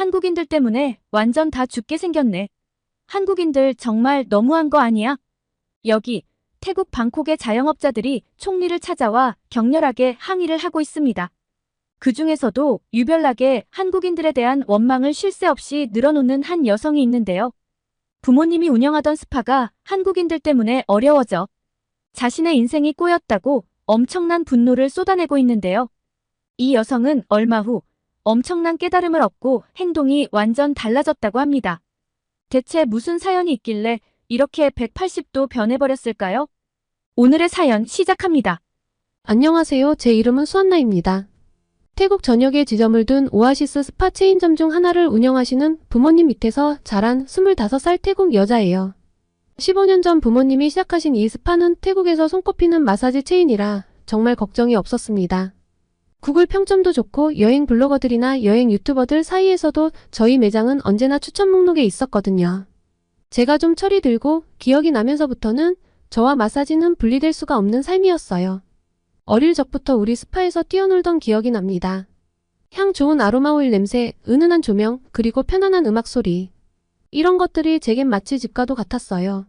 한국인들 때문에 완전 다 죽게 생겼네. 한국인들 정말 너무한 거 아니야? 여기 태국 방콕의 자영업자들이 총리를 찾아와 격렬하게 항의를 하고 있습니다. 그 중에서도 유별나게 한국인들에 대한 원망을 쉴 새 없이 늘어놓는 한 여성이 있는데요. 부모님이 운영하던 스파가 한국인들 때문에 어려워져 자신의 인생이 꼬였다고 엄청난 분노를 쏟아내고 있는데요. 이 여성은 얼마 후 엄청난 깨달음을 얻고 행동이 완전 달라졌다고 합니다. 대체 무슨 사연이 있길래 이렇게 180도 변해버렸을까요? 오늘의 사연 시작합니다. 안녕하세요. 제 이름은 수한나입니다. 태국 전역에 지점을 둔 오아시스 스파 체인점 중 하나를 운영하시는 부모님 밑에서 자란 25살 태국 여자예요. 15년 전 부모님이 시작하신 이 스파는 태국에서 손꼽히는 마사지 체인이라 정말 걱정이 없었습니다. 구글 평점도 좋고 여행 블로거들이나 여행 유튜버들 사이에서도 저희 매장은 언제나 추천 목록에 있었거든요. 제가 좀 철이 들고 기억이 나면서부터는 저와 마사지는 분리될 수가 없는 삶이었어요. 어릴 적부터 우리 스파에서 뛰어놀던 기억이 납니다. 향 좋은 아로마 오일 냄새, 은은한 조명, 그리고 편안한 음악 소리. 이런 것들이 제겐 마치 집과도 같았어요.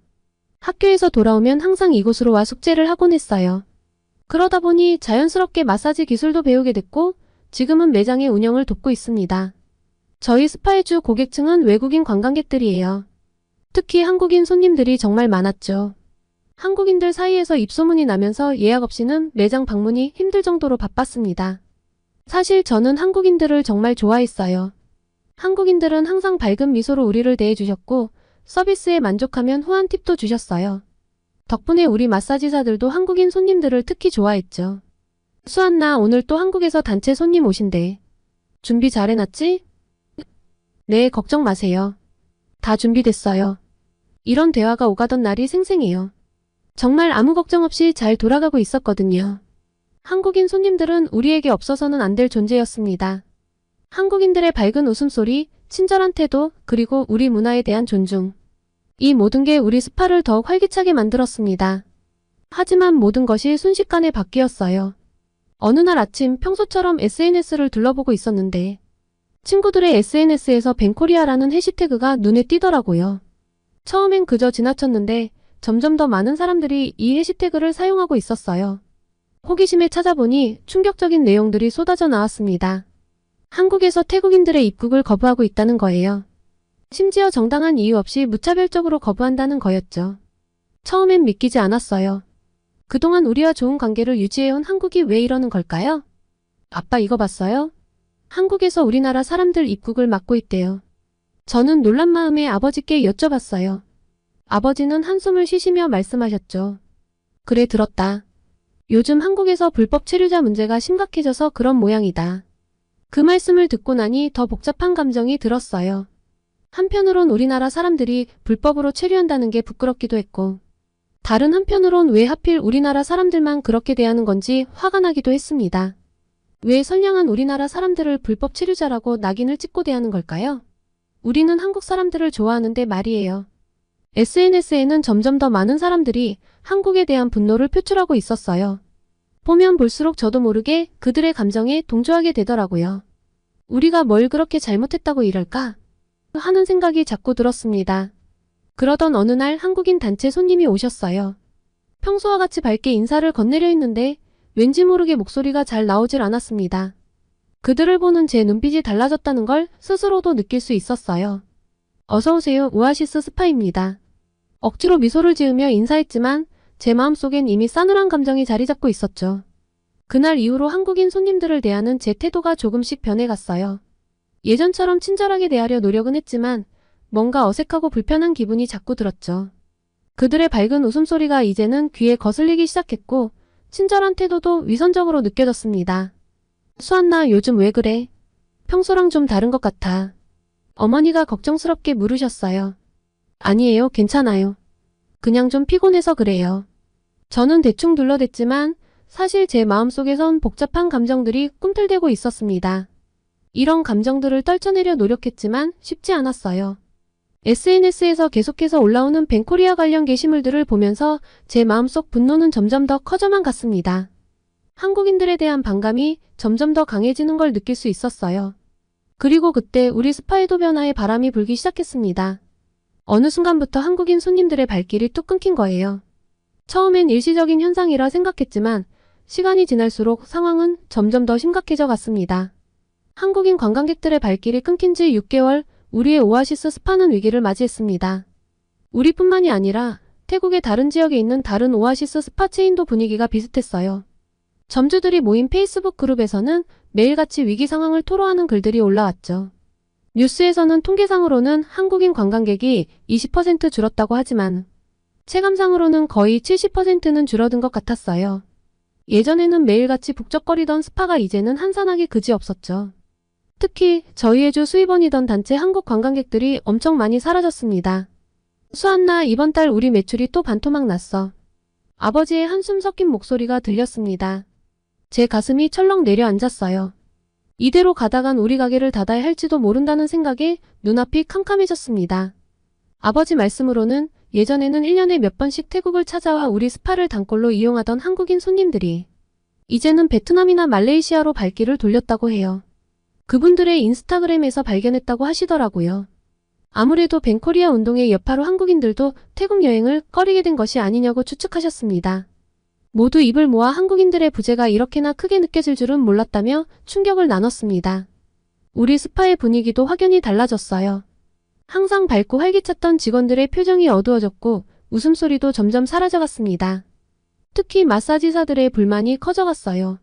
학교에서 돌아오면 항상 이곳으로 와 숙제를 하곤 했어요. 그러다 보니 자연스럽게 마사지 기술도 배우게 됐고 지금은 매장의 운영을 돕고 있습니다. 저희 스파의 주 고객층은 외국인 관광객들이에요. 특히 한국인 손님들이 정말 많았죠. 한국인들 사이에서 입소문이 나면서 예약 없이는 매장 방문이 힘들 정도로 바빴습니다. 사실 저는 한국인들을 정말 좋아했어요. 한국인들은 항상 밝은 미소로 우리를 대해주셨고 서비스에 만족하면 후한 팁도 주셨어요. 덕분에 우리 마사지사들도 한국인 손님들을 특히 좋아했죠. 수한나, 오늘 또 한국에서 단체 손님 오신대. 준비 잘 해놨지? 네, 걱정 마세요. 다 준비됐어요. 이런 대화가 오가던 날이 생생해요. 정말 아무 걱정 없이 잘 돌아가고 있었거든요. 한국인 손님들은 우리에게 없어서는 안 될 존재였습니다. 한국인들의 밝은 웃음소리, 친절한 태도, 그리고 우리 문화에 대한 존중. 이 모든 게 우리 스파를 더욱 활기차게 만들었습니다. 하지만 모든 것이 순식간에 바뀌었어요. 어느 날 아침 평소처럼 SNS를 둘러보고 있었는데 친구들의 SNS에서 뱅코리아라는 해시태그가 눈에 띄더라고요. 처음엔 그저 지나쳤는데 점점 더 많은 사람들이 이 해시태그를 사용하고 있었어요. 호기심에 찾아보니 충격적인 내용들이 쏟아져 나왔습니다. 한국에서 태국인들의 입국을 거부하고 있다는 거예요. 심지어 정당한 이유 없이 무차별적으로 거부한다는 거였죠. 처음엔 믿기지 않았어요. 그동안 우리와 좋은 관계를 유지해온 한국이 왜 이러는 걸까요? 아빠 이거 봤어요? 한국에서 우리나라 사람들 입국을 막고 있대요. 저는 놀란 마음에 아버지께 여쭤봤어요. 아버지는 한숨을 쉬시며 말씀하셨죠. 그래, 들었다. 요즘 한국에서 불법 체류자 문제가 심각해져서 그런 모양이다. 그 말씀을 듣고 나니 더 복잡한 감정이 들었어요. 한편으론 우리나라 사람들이 불법으로 체류한다는 게 부끄럽기도 했고 다른 한편으론 왜 하필 우리나라 사람들만 그렇게 대하는 건지 화가 나기도 했습니다. 왜 선량한 우리나라 사람들을 불법 체류자라고 낙인을 찍고 대하는 걸까요? 우리는 한국 사람들을 좋아하는데 말이에요. SNS에는 점점 더 많은 사람들이 한국에 대한 분노를 표출하고 있었어요. 보면 볼수록 저도 모르게 그들의 감정에 동조하게 되더라고요. 우리가 뭘 그렇게 잘못했다고 이럴까? 하는 생각이 자꾸 들었습니다. 그러던 어느 날 한국인 단체 손님이 오셨어요. 평소와 같이 밝게 인사를 건네려 했는데 왠지 모르게 목소리가 잘 나오질 않았습니다. 그들을 보는 제 눈빛이 달라졌다는 걸 스스로도 느낄 수 있었어요. 어서오세요, 오아시스 스파입니다. 억지로 미소를 지으며 인사했지만 제 마음속엔 이미 싸늘한 감정이 자리 잡고 있었죠. 그날 이후로 한국인 손님들을 대하는 제 태도가 조금씩 변해갔어요. 예전처럼 친절하게 대하려 노력은 했지만 뭔가 어색하고 불편한 기분이 자꾸 들었죠. 그들의 밝은 웃음소리가 이제는 귀에 거슬리기 시작했고 친절한 태도도 위선적으로 느껴졌습니다. 수한나, 요즘 왜 그래? 평소랑 좀 다른 것 같아. 어머니가 걱정스럽게 물으셨어요. 아니에요, 괜찮아요. 그냥 좀 피곤해서 그래요. 저는 대충 둘러댔지만 사실 제 마음속에선 복잡한 감정들이 꿈틀대고 있었습니다. 이런 감정들을 떨쳐내려 노력했지만 쉽지 않았어요. SNS에서 계속해서 올라오는 뱅코리아 관련 게시물들을 보면서 제 마음속 분노는 점점 더 커져만 갔습니다. 한국인들에 대한 반감이 점점 더 강해지는 걸 느낄 수 있었어요. 그리고 그때 우리 스파에도 변화의 바람이 불기 시작했습니다. 어느 순간부터 한국인 손님들의 발길이 뚝 끊긴 거예요. 처음엔 일시적인 현상이라 생각했지만 시간이 지날수록 상황은 점점 더 심각해져 갔습니다. 한국인 관광객들의 발길이 끊긴 지 6개월, 우리의 오아시스 스파는 위기를 맞이했습니다. 우리뿐만이 아니라 태국의 다른 지역에 있는 다른 오아시스 스파 체인도 분위기가 비슷했어요. 점주들이 모인 페이스북 그룹에서는 매일같이 위기 상황을 토로하는 글들이 올라왔죠. 뉴스에서는 통계상으로는 한국인 관광객이 20% 줄었다고 하지만 체감상으로는 거의 70%는 줄어든 것 같았어요. 예전에는 매일같이 북적거리던 스파가 이제는 한산하기 그지없었죠. 특히 저희의 주 수입원이던 단체 한국 관광객들이 엄청 많이 사라졌습니다. 수안나, 이번 달 우리 매출이 또 반토막 났어. 아버지의 한숨 섞인 목소리가 들렸습니다. 제 가슴이 철렁 내려앉았어요. 이대로 가다간 우리 가게를 닫아야 할지도 모른다는 생각에 눈앞이 캄캄해졌습니다. 아버지 말씀으로는 예전에는 1년에 몇 번씩 태국을 찾아와 우리 스파를 단골로 이용하던 한국인 손님들이 이제는 베트남이나 말레이시아로 발길을 돌렸다고 해요. 그분들의 인스타그램에서 발견했다고 하시더라고요. 아무래도 벤코리아 운동의 여파로 한국인들도 태국 여행을 꺼리게 된 것이 아니냐고 추측하셨습니다. 모두 입을 모아 한국인들의 부재가 이렇게나 크게 느껴질 줄은 몰랐다며 충격을 나눴습니다. 우리 스파의 분위기도 확연히 달라졌어요. 항상 밝고 활기찼던 직원들의 표정이 어두워졌고 웃음소리도 점점 사라져갔습니다. 특히 마사지사들의 불만이 커져갔어요.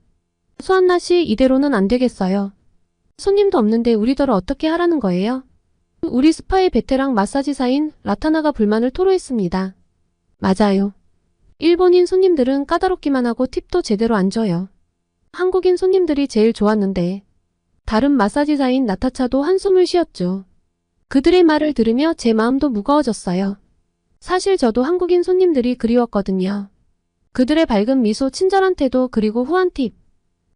수안나 씨, 이대로는 안 되겠어요. 손님도 없는데 우리더러 어떻게 하라는 거예요? 우리 스파의 베테랑 마사지사인 라타나가 불만을 토로했습니다. 맞아요. 일본인 손님들은 까다롭기만 하고 팁도 제대로 안 줘요. 한국인 손님들이 제일 좋았는데. 다른 마사지사인 나타차도 한숨을 쉬었죠. 그들의 말을 들으며 제 마음도 무거워졌어요. 사실 저도 한국인 손님들이 그리웠거든요. 그들의 밝은 미소, 친절한 태도, 그리고 후한 팁.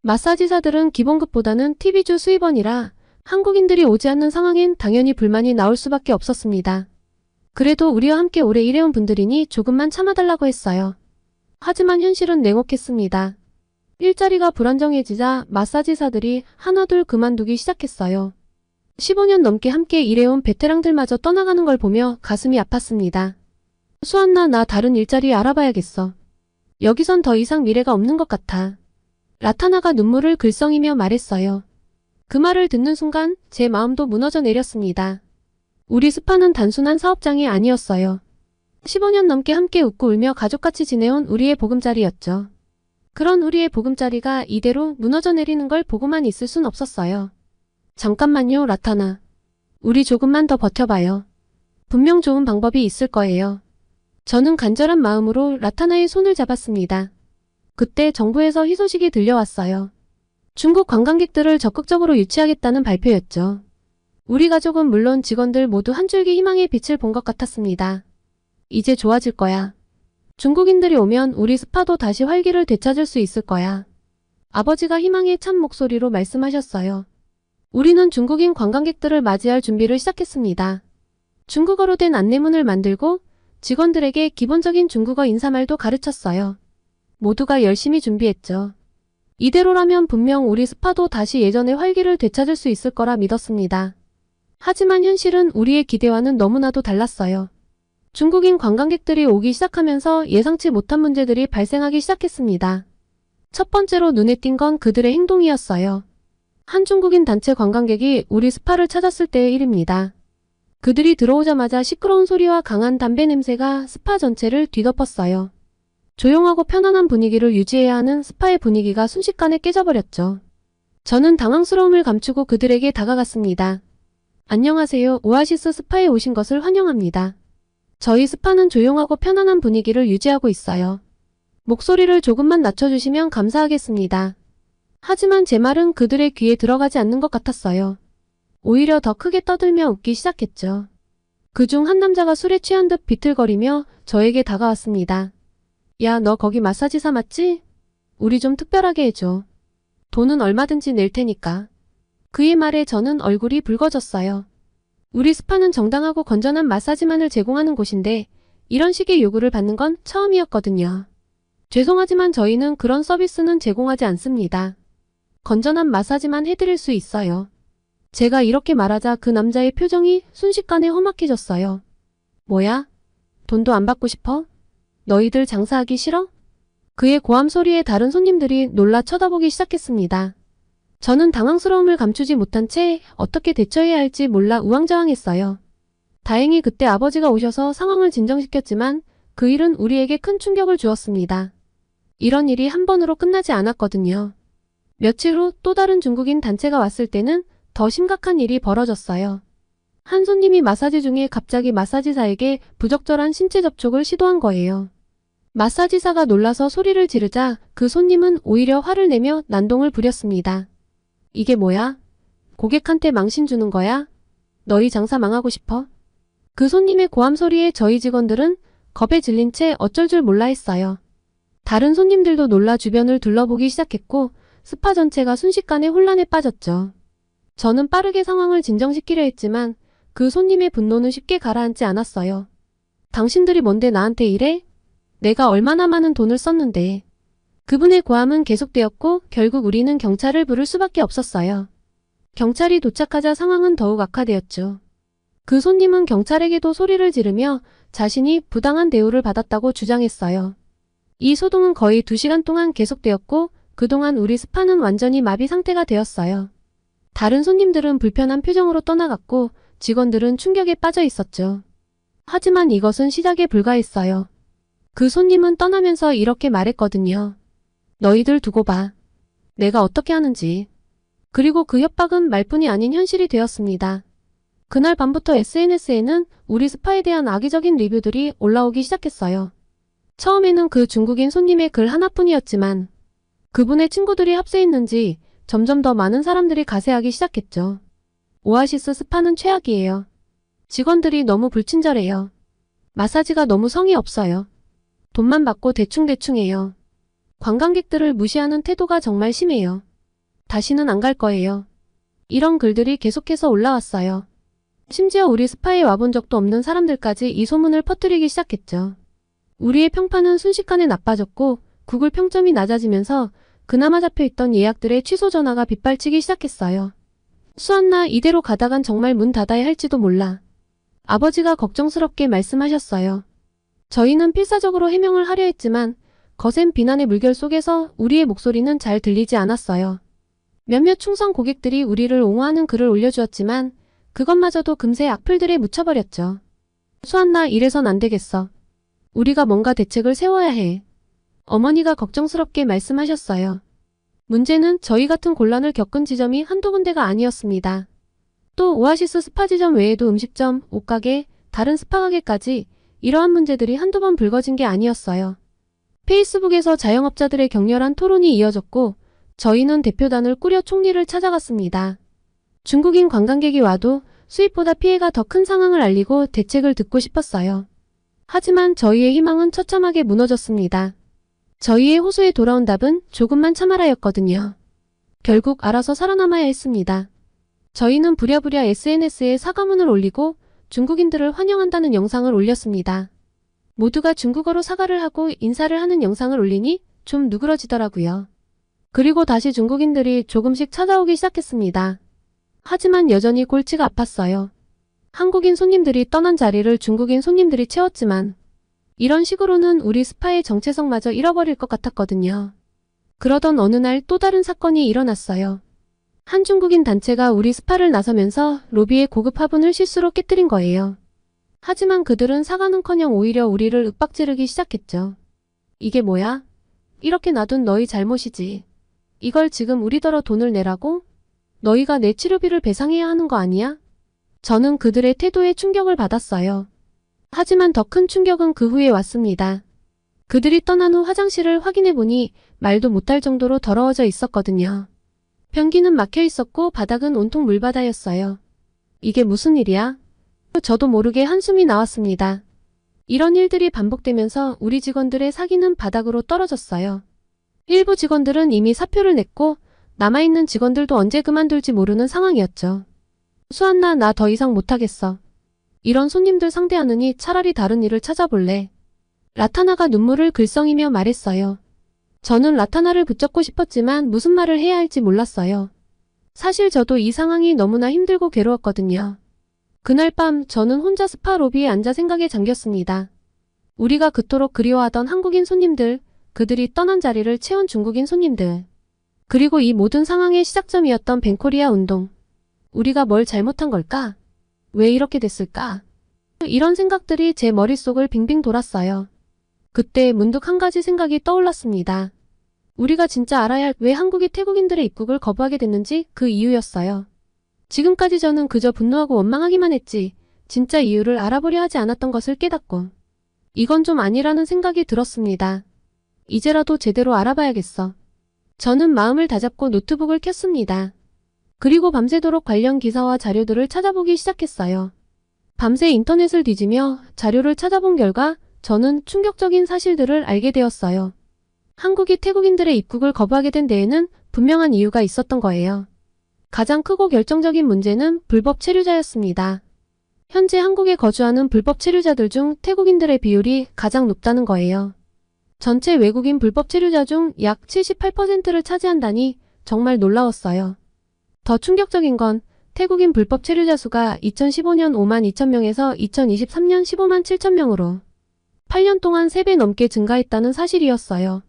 마사지사들은 기본급보다는 팁 위주 수입원이라 한국인들이 오지 않는 상황엔 당연히 불만이 나올 수밖에 없었습니다. 그래도 우리와 함께 오래 일해온 분들이니 조금만 참아달라고 했어요. 하지만 현실은 냉혹했습니다. 일자리가 불안정해지자 마사지사들이 하나둘 그만두기 시작했어요. 15년 넘게 함께 일해온 베테랑들마저 떠나가는 걸 보며 가슴이 아팠습니다. 수안나, 나 다른 일자리 알아봐야겠어. 여기선 더 이상 미래가 없는 것 같아. 라타나가 눈물을 글썽이며 말했어요. 그 말을 듣는 순간 제 마음도 무너져 내렸습니다. 우리 스파는 단순한 사업장이 아니었어요. 15년 넘게 함께 웃고 울며 가족같이 지내온 우리의 보금자리였죠. 그런 우리의 보금자리가 이대로 무너져 내리는 걸 보고만 있을 순 없었어요. 잠깐만요, 라타나. 우리 조금만 더 버텨봐요. 분명 좋은 방법이 있을 거예요. 저는 간절한 마음으로 라타나의 손을 잡았습니다. 그때 정부에서 희소식이 들려왔어요. 중국 관광객들을 적극적으로 유치하겠다는 발표였죠. 우리 가족은 물론 직원들 모두 한 줄기 희망의 빛을 본 것 같았습니다. 이제 좋아질 거야. 중국인들이 오면 우리 스파도 다시 활기를 되찾을 수 있을 거야. 아버지가 희망에 찬 목소리로 말씀하셨어요. 우리는 중국인 관광객들을 맞이할 준비를 시작했습니다. 중국어로 된 안내문을 만들고 직원들에게 기본적인 중국어 인사말도 가르쳤어요. 모두가 열심히 준비했죠. 이대로라면 분명 우리 스파도 다시 예전의 활기를 되찾을 수 있을 거라 믿었습니다. 하지만 현실은 우리의 기대와는 너무나도 달랐어요. 중국인 관광객들이 오기 시작하면서 예상치 못한 문제들이 발생하기 시작했습니다. 첫 번째로 눈에 띈 건 그들의 행동이었어요. 한 중국인 단체 관광객이 우리 스파를 찾았을 때의 일입니다. 그들이 들어오자마자 시끄러운 소리와 강한 담배 냄새가 스파 전체를 뒤덮었어요. 조용하고 편안한 분위기를 유지해야 하는 스파의 분위기가 순식간에 깨져버렸죠. 저는 당황스러움을 감추고 그들에게 다가갔습니다. 안녕하세요. 오아시스 스파에 오신 것을 환영합니다. 저희 스파는 조용하고 편안한 분위기를 유지하고 있어요. 목소리를 조금만 낮춰주시면 감사하겠습니다. 하지만 제 말은 그들의 귀에 들어가지 않는 것 같았어요. 오히려 더 크게 떠들며 웃기 시작했죠. 그중 한 남자가 술에 취한 듯 비틀거리며 저에게 다가왔습니다. 야, 너 거기 마사지사 맞지? 우리 좀 특별하게 해줘. 돈은 얼마든지 낼 테니까. 그의 말에 저는 얼굴이 붉어졌어요. 우리 스파는 정당하고 건전한 마사지만을 제공하는 곳인데 이런 식의 요구를 받는 건 처음이었거든요. 죄송하지만 저희는 그런 서비스는 제공하지 않습니다. 건전한 마사지만 해드릴 수 있어요. 제가 이렇게 말하자 그 남자의 표정이 순식간에 험악해졌어요. 뭐야? 돈도 안 받고 싶어? 너희들 장사하기 싫어? 그의 고함 소리에 다른 손님들이 놀라 쳐다보기 시작했습니다. 저는 당황스러움을 감추지 못한 채 어떻게 대처해야 할지 몰라 우왕좌왕했어요. 다행히 그때 아버지가 오셔서 상황을 진정시켰지만 그 일은 우리에게 큰 충격을 주었습니다. 이런 일이 한 번으로 끝나지 않았거든요. 며칠 후 또 다른 중국인 단체가 왔을 때는 더 심각한 일이 벌어졌어요. 한 손님이 마사지 중에 갑자기 마사지사에게 부적절한 신체 접촉을 시도한 거예요. 마사지사가 놀라서 소리를 지르자 그 손님은 오히려 화를 내며 난동을 부렸습니다. 이게 뭐야? 고객한테 망신 주는 거야? 너희 장사 망하고 싶어? 그 손님의 고함 소리에 저희 직원들은 겁에 질린 채 어쩔 줄 몰라 했어요. 다른 손님들도 놀라 주변을 둘러보기 시작했고 스파 전체가 순식간에 혼란에 빠졌죠. 저는 빠르게 상황을 진정시키려 했지만 그 손님의 분노는 쉽게 가라앉지 않았어요. 당신들이 뭔데 나한테 이래? 내가 얼마나 많은 돈을 썼는데. 그분의 고함은 계속되었고 결국 우리는 경찰을 부를 수밖에 없었어요. 경찰이 도착하자 상황은 더욱 악화되었죠. 그 손님은 경찰에게도 소리를 지르며 자신이 부당한 대우를 받았다고 주장했어요. 이 소동은 거의 2시간 동안 계속되었고 그동안 우리 스파는 완전히 마비 상태가 되었어요. 다른 손님들은 불편한 표정으로 떠나갔고 직원들은 충격에 빠져 있었죠. 하지만 이것은 시작에 불과했어요. 그 손님은 떠나면서 이렇게 말했거든요. 너희들 두고 봐. 내가 어떻게 하는지. 그리고 그 협박은 말뿐이 아닌 현실이 되었습니다. 그날 밤부터 SNS에는 우리 스파에 대한 악의적인 리뷰들이 올라오기 시작했어요. 처음에는 그 중국인 손님의 글 하나뿐이었지만 그분의 친구들이 합세했는지 점점 더 많은 사람들이 가세하기 시작했죠. 오아시스 스파는 최악이에요. 직원들이 너무 불친절해요. 마사지가 너무 성의 없어요. 돈만 받고 대충대충해요. 관광객들을 무시하는 태도가 정말 심해요. 다시는 안 갈 거예요. 이런 글들이 계속해서 올라왔어요. 심지어 우리 스파에 와본 적도 없는 사람들까지 이 소문을 퍼뜨리기 시작했죠. 우리의 평판은 순식간에 나빠졌고 구글 평점이 낮아지면서 그나마 잡혀있던 예약들의 취소 전화가 빗발치기 시작했어요. 수안나 이대로 가다간 정말 문 닫아야 할지도 몰라. 아버지가 걱정스럽게 말씀하셨어요. 저희는 필사적으로 해명을 하려 했지만 거센 비난의 물결 속에서 우리의 목소리는 잘 들리지 않았어요. 몇몇 충성 고객들이 우리를 옹호하는 글을 올려주었지만 그것마저도 금세 악플들에 묻혀버렸죠. 수안나 이래선 안 되겠어. 우리가 뭔가 대책을 세워야 해. 어머니가 걱정스럽게 말씀하셨어요. 문제는 저희 같은 곤란을 겪은 지점이 한두 군데가 아니었습니다. 또 오아시스 스파 지점 외에도 음식점, 옷가게, 다른 스파 가게까지 이러한 문제들이 한두 번 불거진 게 아니었어요. 페이스북에서 자영업자들의 격렬한 토론이 이어졌고 저희는 대표단을 꾸려 총리를 찾아갔습니다. 중국인 관광객이 와도 수입보다 피해가 더 큰 상황을 알리고 대책을 듣고 싶었어요. 하지만 저희의 희망은 처참하게 무너졌습니다. 저희의 호소에 돌아온 답은 조금만 참아라였거든요. 결국 알아서 살아남아야 했습니다. 저희는 부랴부랴 SNS에 사과문을 올리고 중국인들을 환영한다는 영상을 올렸습니다. 모두가 중국어로 사과를 하고 인사를 하는 영상을 올리니 좀 누그러지더라고요. 그리고 다시 중국인들이 조금씩 찾아오기 시작했습니다. 하지만 여전히 골치가 아팠어요. 한국인 손님들이 떠난 자리를 중국인 손님들이 채웠지만 이런 식으로는 우리 스파의 정체성마저 잃어버릴 것 같았거든요. 그러던 어느 날 또 다른 사건이 일어났어요. 한 중국인 단체가 우리 스파를 나서면서 로비의 고급 화분을 실수로 깨뜨린 거예요. 하지만 그들은 사과는커녕 오히려 우리를 윽박지르기 시작했죠. 이게 뭐야? 이렇게 놔둔 너희 잘못이지. 이걸 지금 우리더러 돈을 내라고? 너희가 내 치료비를 배상해야 하는 거 아니야? 저는 그들의 태도에 충격을 받았어요. 하지만 더 큰 충격은 그 후에 왔습니다. 그들이 떠난 후 화장실을 확인해보니 말도 못할 정도로 더러워져 있었거든요. 변기는 막혀 있었고 바닥은 온통 물바다였어요. 이게 무슨 일이야? 저도 모르게 한숨이 나왔습니다. 이런 일들이 반복되면서 우리 직원들의 사기는 바닥으로 떨어졌어요. 일부 직원들은 이미 사표를 냈고 남아있는 직원들도 언제 그만둘지 모르는 상황이었죠. 수안나, 나 더 이상 못하겠어. 이런 손님들 상대하느니 차라리 다른 일을 찾아볼래. 라타나가 눈물을 글썽이며 말했어요. 저는 라타나를 붙잡고 싶었지만 무슨 말을 해야 할지 몰랐어요. 사실 저도 이 상황이 너무나 힘들고 괴로웠거든요. 그날 밤 저는 혼자 스파 로비에 앉아 생각에 잠겼습니다. 우리가 그토록 그리워하던 한국인 손님들, 그들이 떠난 자리를 채운 중국인 손님들. 그리고 이 모든 상황의 시작점이었던 벤코리아 운동. 우리가 뭘 잘못한 걸까? 왜 이렇게 됐을까? 이런 생각들이 제 머릿속을 빙빙 돌았어요. 그때 문득 한 가지 생각이 떠올랐습니다. 우리가 진짜 알아야 할 왜 한국이 태국인들의 입국을 거부하게 됐는지 그 이유였어요. 지금까지 저는 그저 분노하고 원망하기만 했지 진짜 이유를 알아보려 하지 않았던 것을 깨닫고 이건 좀 아니라는 생각이 들었습니다. 이제라도 제대로 알아봐야겠어. 저는 마음을 다잡고 노트북을 켰습니다. 그리고 밤새도록 관련 기사와 자료들을 찾아보기 시작했어요. 밤새 인터넷을 뒤지며 자료를 찾아본 결과 저는 충격적인 사실들을 알게 되었어요. 한국이 태국인들의 입국을 거부하게 된 데에는 분명한 이유가 있었던 거예요. 가장 크고 결정적인 문제는 불법 체류자였습니다. 현재 한국에 거주하는 불법 체류자들 중 태국인들의 비율이 가장 높다는 거예요. 전체 외국인 불법 체류자 중 약 78%를 차지한다니 정말 놀라웠어요. 더 충격적인 건 태국인 불법 체류자 수가 2015년 5만 2천 명에서 2023년 15만 7천 명으로 8년 동안 3배 넘게 증가했다는 사실이었어요.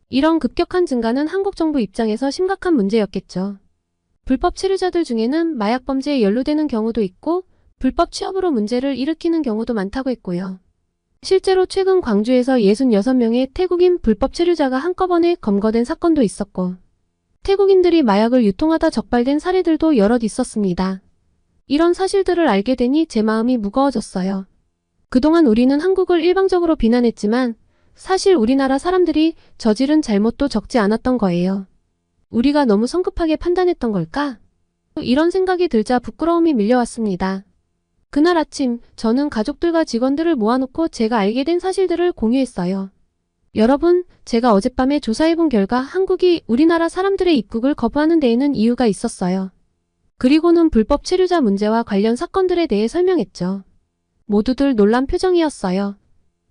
이런 급격한 증가는 한국 정부 입장에서 심각한 문제였겠죠. 불법 체류자들 중에는 마약 범죄에 연루되는 경우도 있고 불법 취업으로 문제를 일으키는 경우도 많다고 했고요. 실제로 최근 광주에서 66명의 태국인 불법 체류자가 한꺼번에 검거된 사건도 있었고 태국인들이 마약을 유통하다 적발된 사례들도 여럿 있었습니다. 이런 사실들을 알게 되니 제 마음이 무거워졌어요. 그동안 우리는 한국을 일방적으로 비난했지만 사실 우리나라 사람들이 저지른 잘못도 적지 않았던 거예요. 우리가 너무 성급하게 판단했던 걸까? 이런 생각이 들자 부끄러움이 밀려왔습니다. 그날 아침 저는 가족들과 직원들을 모아놓고 제가 알게 된 사실들을 공유했어요. 여러분, 제가 어젯밤에 조사해본 결과 한국이 우리나라 사람들의 입국을 거부하는 데에는 이유가 있었어요. 그리고는 불법 체류자 문제와 관련 사건들에 대해 설명했죠. 모두들 놀란 표정이었어요.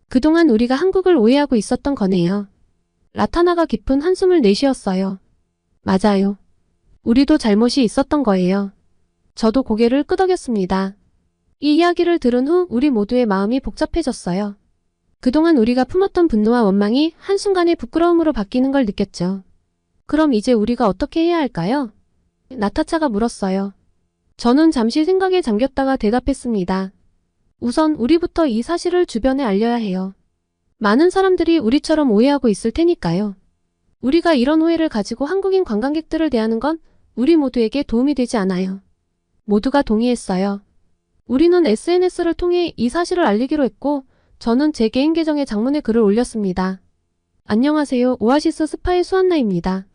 그동안 우리가 한국을 오해하고 있었던 거네요. 라타나가 깊은 한숨을 내쉬었어요. 맞아요. 우리도 잘못이 있었던 거예요. 저도 고개를 끄덕였습니다. 이 이야기를 들은 후 우리 모두의 마음이 복잡해졌어요. 그동안 우리가 품었던 분노와 원망이 한순간에 부끄러움으로 바뀌는 걸 느꼈죠. 그럼 이제 우리가 어떻게 해야 할까요? 나타차가 물었어요. 저는 잠시 생각에 잠겼다가 대답했습니다. 우선 우리부터 이 사실을 주변에 알려야 해요. 많은 사람들이 우리처럼 오해하고 있을 테니까요. 우리가 이런 오해를 가지고 한국인 관광객들을 대하는 건 우리 모두에게 도움이 되지 않아요. 모두가 동의했어요. 우리는 SNS를 통해 이 사실을 알리기로 했고 저는 제 개인 계정에 장문의 글을 올렸습니다. 안녕하세요. 오아시스 스파의 수한나입니다.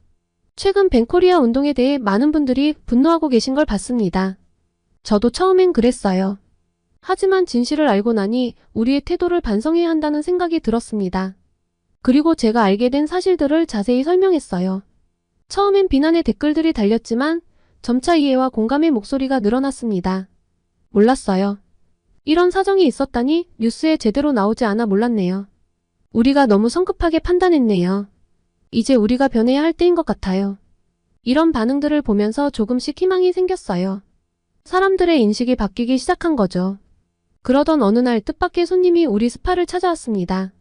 최근 벤코리아 운동에 대해 많은 분들이 분노하고 계신 걸 봤습니다. 저도 처음엔 그랬어요. 하지만 진실을 알고 나니 우리의 태도를 반성해야 한다는 생각이 들었습니다. 그리고 제가 알게 된 사실들을 자세히 설명했어요. 처음엔 비난의 댓글들이 달렸지만 점차 이해와 공감의 목소리가 늘어났습니다. 몰랐어요. 이런 사정이 있었다니 뉴스에 제대로 나오지 않아 몰랐네요. 우리가 너무 성급하게 판단했네요. 이제 우리가 변해야 할 때인 것 같아요. 이런 반응들을 보면서 조금씩 희망이 생겼어요. 사람들의 인식이 바뀌기 시작한 거죠. 그러던 어느 날 뜻밖의 손님이 우리 스파를 찾아왔습니다.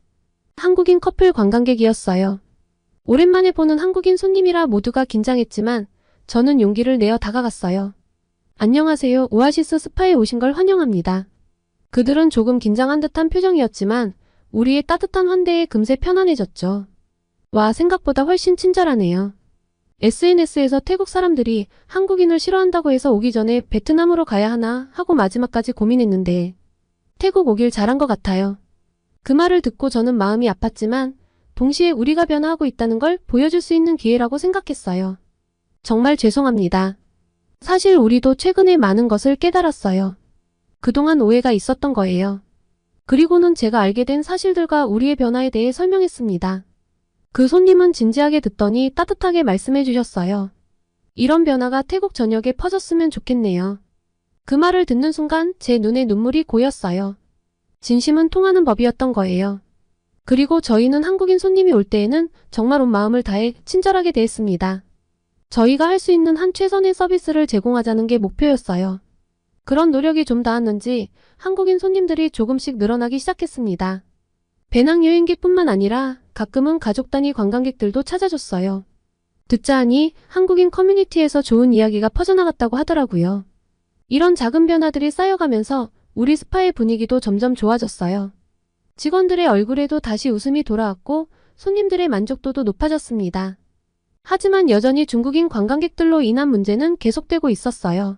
한국인 커플 관광객이었어요. 오랜만에 보는 한국인 손님이라 모두가 긴장했지만 저는 용기를 내어 다가갔어요. 안녕하세요. 오아시스 스파에 오신 걸 환영합니다. 그들은 조금 긴장한 듯한 표정이었지만 우리의 따뜻한 환대에 금세 편안해졌죠. 와, 생각보다 훨씬 친절하네요. SNS에서 태국 사람들이 한국인을 싫어한다고 해서 오기 전에 베트남으로 가야 하나 하고 마지막까지 고민했는데 태국 오길 잘한 것 같아요. 그 말을 듣고 저는 마음이 아팠지만 동시에 우리가 변화하고 있다는 걸 보여줄 수 있는 기회라고 생각했어요. 정말 죄송합니다. 사실 우리도 최근에 많은 것을 깨달았어요. 그동안 오해가 있었던 거예요. 그리고는 제가 알게 된 사실들과 우리의 변화에 대해 설명했습니다. 그 손님은 진지하게 듣더니 따뜻하게 말씀해 주셨어요. 이런 변화가 태국 전역에 퍼졌으면 좋겠네요. 그 말을 듣는 순간 제 눈에 눈물이 고였어요. 진심은 통하는 법이었던 거예요. 그리고 저희는 한국인 손님이 올 때에는 정말 온 마음을 다해 친절하게 대했습니다. 저희가 할 수 있는 한 최선의 서비스를 제공하자는 게 목표였어요. 그런 노력이 좀 닿았는지 한국인 손님들이 조금씩 늘어나기 시작했습니다. 배낭여행객뿐만 아니라 가끔은 가족 단위 관광객들도 찾아줬어요. 듣자 하니 한국인 커뮤니티에서 좋은 이야기가 퍼져나갔다고 하더라고요. 이런 작은 변화들이 쌓여가면서 우리 스파의 분위기도 점점 좋아졌어요. 직원들의 얼굴에도 다시 웃음이 돌아왔고 손님들의 만족도도 높아졌습니다. 하지만 여전히 중국인 관광객들로 인한 문제는 계속되고 있었어요.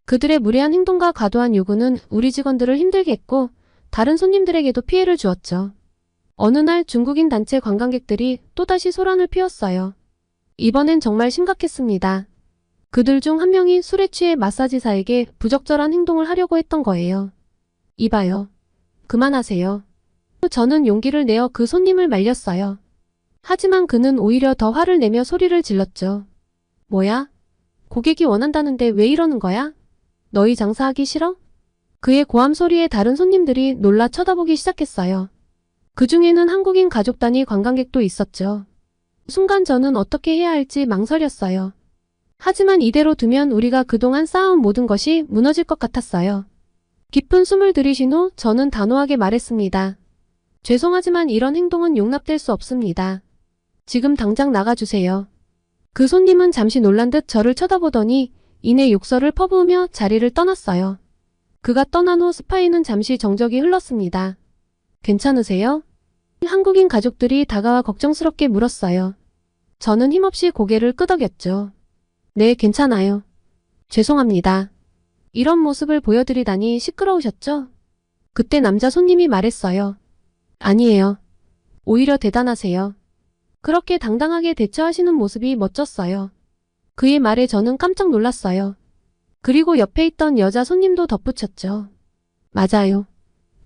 그들의 무례한 행동과 과도한 요구는 우리 직원들을 힘들게 했고 다른 손님들에게도 피해를 주었죠. 어느 날 중국인 단체 관광객들이 또다시 소란을 피웠어요. 이번엔 정말 심각했습니다. 그들 중 한 명이 술에 취해 마사지사에게 부적절한 행동을 하려고 했던 거예요. 이봐요. 그만하세요. 저는 용기를 내어 그 손님을 말렸어요. 하지만 그는 오히려 더 화를 내며 소리를 질렀죠. 뭐야? 고객이 원한다는데 왜 이러는 거야? 너희 장사하기 싫어? 그의 고함 소리에 다른 손님들이 놀라 쳐다보기 시작했어요. 그 중에는 한국인 가족 단위 관광객도 있었죠. 순간 저는 어떻게 해야 할지 망설였어요. 하지만 이대로 두면 우리가 그동안 쌓아온 모든 것이 무너질 것 같았어요. 깊은 숨을 들이신 후 저는 단호하게 말했습니다. 죄송하지만 이런 행동은 용납될 수 없습니다. 지금 당장 나가주세요. 그 손님은 잠시 놀란 듯 저를 쳐다보더니 이내 욕설을 퍼부으며 자리를 떠났어요. 그가 떠난 후 스파에는 잠시 정적이 흘렀습니다. 괜찮으세요? 한국인 가족들이 다가와 걱정스럽게 물었어요. 저는 힘없이 고개를 끄덕였죠. 네, 괜찮아요. 죄송합니다. 이런 모습을 보여드리다니 시끄러우셨죠? 그때 남자 손님이 말했어요. 아니에요. 오히려 대단하세요. 그렇게 당당하게 대처하시는 모습이 멋졌어요. 그의 말에 저는 깜짝 놀랐어요. 그리고 옆에 있던 여자 손님도 덧붙였죠. 맞아요.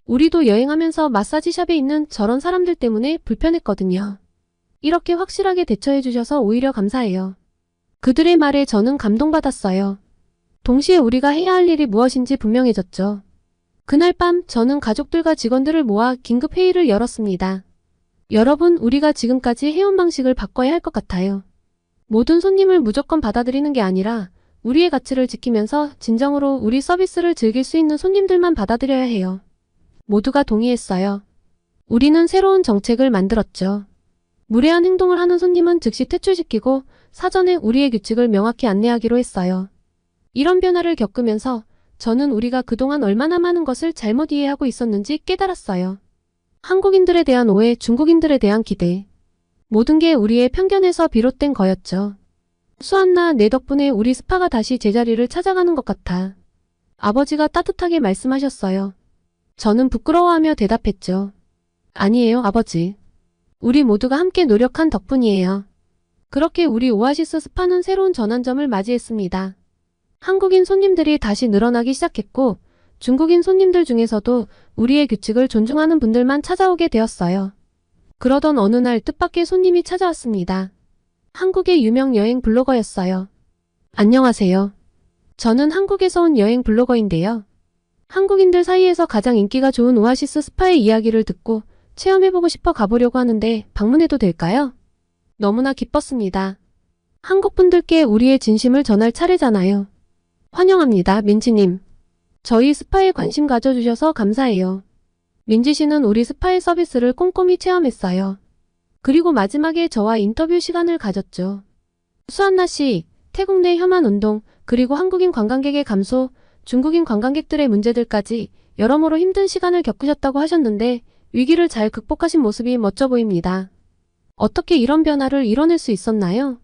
우리도 여행하면서 마사지샵에 있는 저런 사람들 때문에 불편했거든요. 이렇게 확실하게 대처해 주셔서 오히려 감사해요. 그들의 말에 저는 감동받았어요. 동시에 우리가 해야 할 일이 무엇인지 분명해졌죠. 그날 밤 저는 가족들과 직원들을 모아 긴급 회의를 열었습니다. 여러분, 우리가 지금까지 해온 방식을 바꿔야 할 것 같아요. 모든 손님을 무조건 받아들이는 게 아니라 우리의 가치를 지키면서 진정으로 우리 서비스를 즐길 수 있는 손님들만 받아들여야 해요. 모두가 동의했어요. 우리는 새로운 정책을 만들었죠. 무례한 행동을 하는 손님은 즉시 퇴출시키고 사전에 우리의 규칙을 명확히 안내하기로 했어요. 이런 변화를 겪으면서 저는 우리가 그동안 얼마나 많은 것을 잘못 이해하고 있었는지 깨달았어요. 한국인들에 대한 오해, 중국인들에 대한 기대. 모든 게 우리의 편견에서 비롯된 거였죠. 수안나, 내 덕분에 우리 스파가 다시 제자리를 찾아가는 것 같아. 아버지가 따뜻하게 말씀하셨어요. 저는 부끄러워하며 대답했죠. 아니에요, 아버지. 우리 모두가 함께 노력한 덕분이에요. 그렇게 우리 오아시스 스파는 새로운 전환점을 맞이했습니다. 한국인 손님들이 다시 늘어나기 시작했고 중국인 손님들 중에서도 우리의 규칙을 존중하는 분들만 찾아오게 되었어요. 그러던 어느 날 뜻밖의 손님이 찾아왔습니다. 한국의 유명 여행 블로거였어요. 안녕하세요. 저는 한국에서 온 여행 블로거인데요. 한국인들 사이에서 가장 인기가 좋은 오아시스 스파의 이야기를 듣고 체험해보고 싶어 가보려고 하는데 방문해도 될까요? 너무나 기뻤습니다. 한국 분들께 우리의 진심을 전할 차례잖아요. 환영합니다, 민지님. 저희 스파에 관심 가져주셔서 감사해요. 민지 씨는 우리 스파의 서비스를 꼼꼼히 체험했어요. 그리고 마지막에 저와 인터뷰 시간을 가졌죠. 수안나 씨, 태국 내 혐한 운동, 그리고 한국인 관광객의 감소, 중국인 관광객들의 문제들까지 여러모로 힘든 시간을 겪으셨다고 하셨는데 위기를 잘 극복하신 모습이 멋져 보입니다. 어떻게 이런 변화를 이뤄낼 수 있었나요?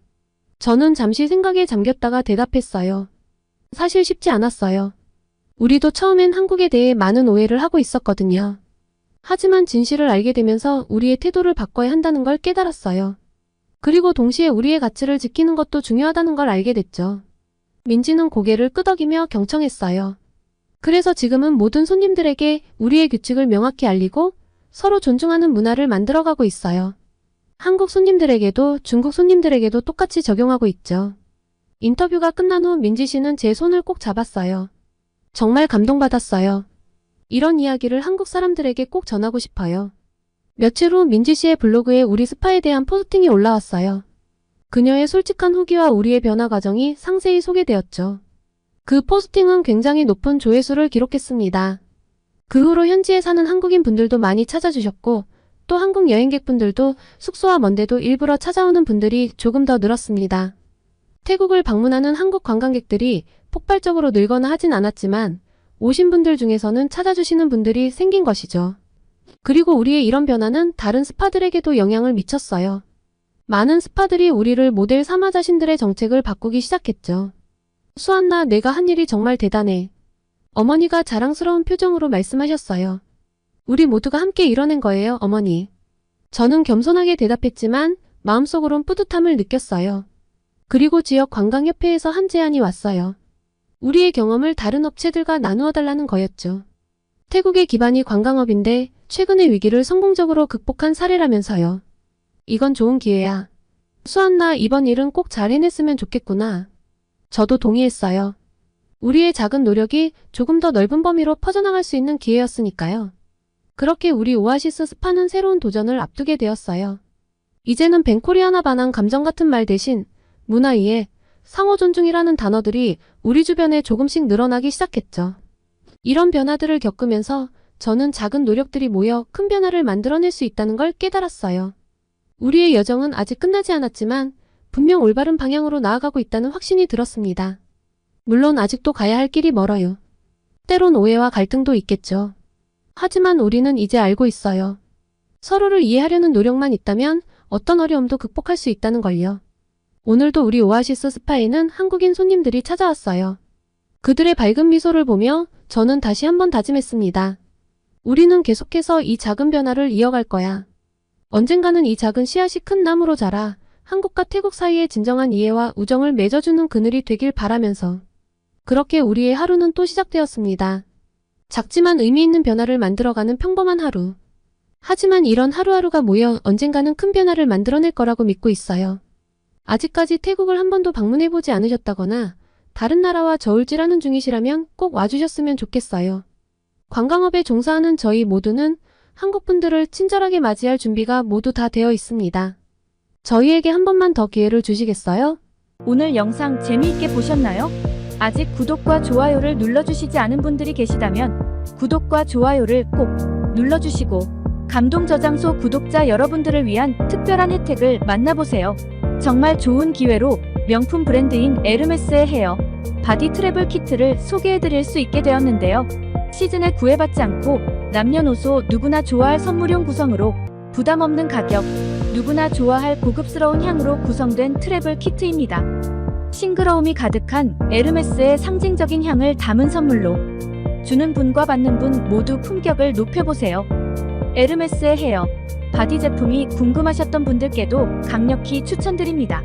저는 잠시 생각에 잠겼다가 대답했어요. 사실 쉽지 않았어요. 우리도 처음엔 한국에 대해 많은 오해를 하고 있었거든요. 하지만 진실을 알게 되면서 우리의 태도를 바꿔야 한다는 걸 깨달았어요. 그리고 동시에 우리의 가치를 지키는 것도 중요하다는 걸 알게 됐죠. 민지는 고개를 끄덕이며 경청했어요. 그래서 지금은 모든 손님들에게 우리의 규칙을 명확히 알리고 서로 존중하는 문화를 만들어가고 있어요. 한국 손님들에게도 중국 손님들에게도 똑같이 적용하고 있죠. 인터뷰가 끝난 후 민지 씨는 제 손을 꼭 잡았어요. 정말 감동받았어요. 이런 이야기를 한국 사람들에게 꼭 전하고 싶어요. 며칠 후 민지 씨의 블로그에 우리 스파에 대한 포스팅이 올라왔어요. 그녀의 솔직한 후기와 우리의 변화 과정이 상세히 소개되었죠. 그 포스팅은 굉장히 높은 조회수를 기록했습니다. 그 후로 현지에 사는 한국인 분들도 많이 찾아주셨고 또 한국 여행객분들도 숙소와 먼데도 일부러 찾아오는 분들이 조금 더 늘었습니다. 태국을 방문하는 한국 관광객들이 폭발적으로 늘거나 하진 않았지만 오신 분들 중에서는 찾아주시는 분들이 생긴 것이죠. 그리고 우리의 이런 변화는 다른 스파들에게도 영향을 미쳤어요. 많은 스파들이 우리를 모델 삼아 자신들의 정책을 바꾸기 시작했죠. 수안나, 내가 한 일이 정말 대단해. 어머니가 자랑스러운 표정으로 말씀하셨어요. 우리 모두가 함께 이뤄낸 거예요, 어머니. 저는 겸손하게 대답했지만 마음속으론 뿌듯함을 느꼈어요. 그리고 지역 관광협회에서 한 제안이 왔어요. 우리의 경험을 다른 업체들과 나누어 달라는 거였죠. 태국의 기반이 관광업인데 최근의 위기를 성공적으로 극복한 사례라면서요. 이건 좋은 기회야. 수안나, 이번 일은 꼭 잘 해냈으면 좋겠구나. 저도 동의했어요. 우리의 작은 노력이 조금 더 넓은 범위로 퍼져나갈 수 있는 기회였으니까요. 그렇게 우리 오아시스 스파는 새로운 도전을 앞두게 되었어요. 이제는 벤코리아나 반항 감정 같은 말 대신 문화 이해, 상호 존중이라는 단어들이 우리 주변에 조금씩 늘어나기 시작했죠. 이런 변화들을 겪으면서 저는 작은 노력들이 모여 큰 변화를 만들어낼 수 있다는 걸 깨달았어요. 우리의 여정은 아직 끝나지 않았지만 분명 올바른 방향으로 나아가고 있다는 확신이 들었습니다. 물론 아직도 가야 할 길이 멀어요. 때론 오해와 갈등도 있겠죠. 하지만 우리는 이제 알고 있어요. 서로를 이해하려는 노력만 있다면 어떤 어려움도 극복할 수 있다는 걸요. 오늘도 우리 오아시스 스파에는 한국인 손님들이 찾아왔어요. 그들의 밝은 미소를 보며 저는 다시 한번 다짐했습니다. 우리는 계속해서 이 작은 변화를 이어갈 거야. 언젠가는 이 작은 씨앗이 큰 나무로 자라 한국과 태국 사이의 진정한 이해와 우정을 맺어주는 그늘이 되길 바라면서 그렇게 우리의 하루는 또 시작되었습니다. 작지만 의미 있는 변화를 만들어가는 평범한 하루. 하지만 이런 하루하루가 모여 언젠가는 큰 변화를 만들어낼 거라고 믿고 있어요. 아직까지 태국을 한 번도 방문해보지 않으셨다거나 다른 나라와 저울질하는 중이시라면 꼭 와주셨으면 좋겠어요. 관광업에 종사하는 저희 모두는 한국 분들을 친절하게 맞이할 준비가 모두 다 되어 있습니다. 저희에게 한 번만 더 기회를 주시겠어요? 오늘 영상 재미있게 보셨나요? 아직 구독과 좋아요를 눌러주시지 않은 분들이 계시다면 구독과 좋아요를 꼭 눌러주시고 감동 저장소 구독자 여러분들을 위한 특별한 혜택을 만나보세요. 정말 좋은 기회로 명품 브랜드인 에르메스의 헤어, 바디 트래블 키트를 소개해드릴 수 있게 되었는데요. 시즌에 구애받지 않고 남녀노소 누구나 좋아할 선물용 구성으로 부담 없는 가격, 누구나 좋아할 고급스러운 향으로 구성된 트래블 키트입니다. 싱그러움이 가득한 에르메스의 상징적인 향을 담은 선물로 주는 분과 받는 분 모두 품격을 높여보세요. 에르메스의 헤어, 바디 제품이 궁금하셨던 분들께도 강력히 추천드립니다.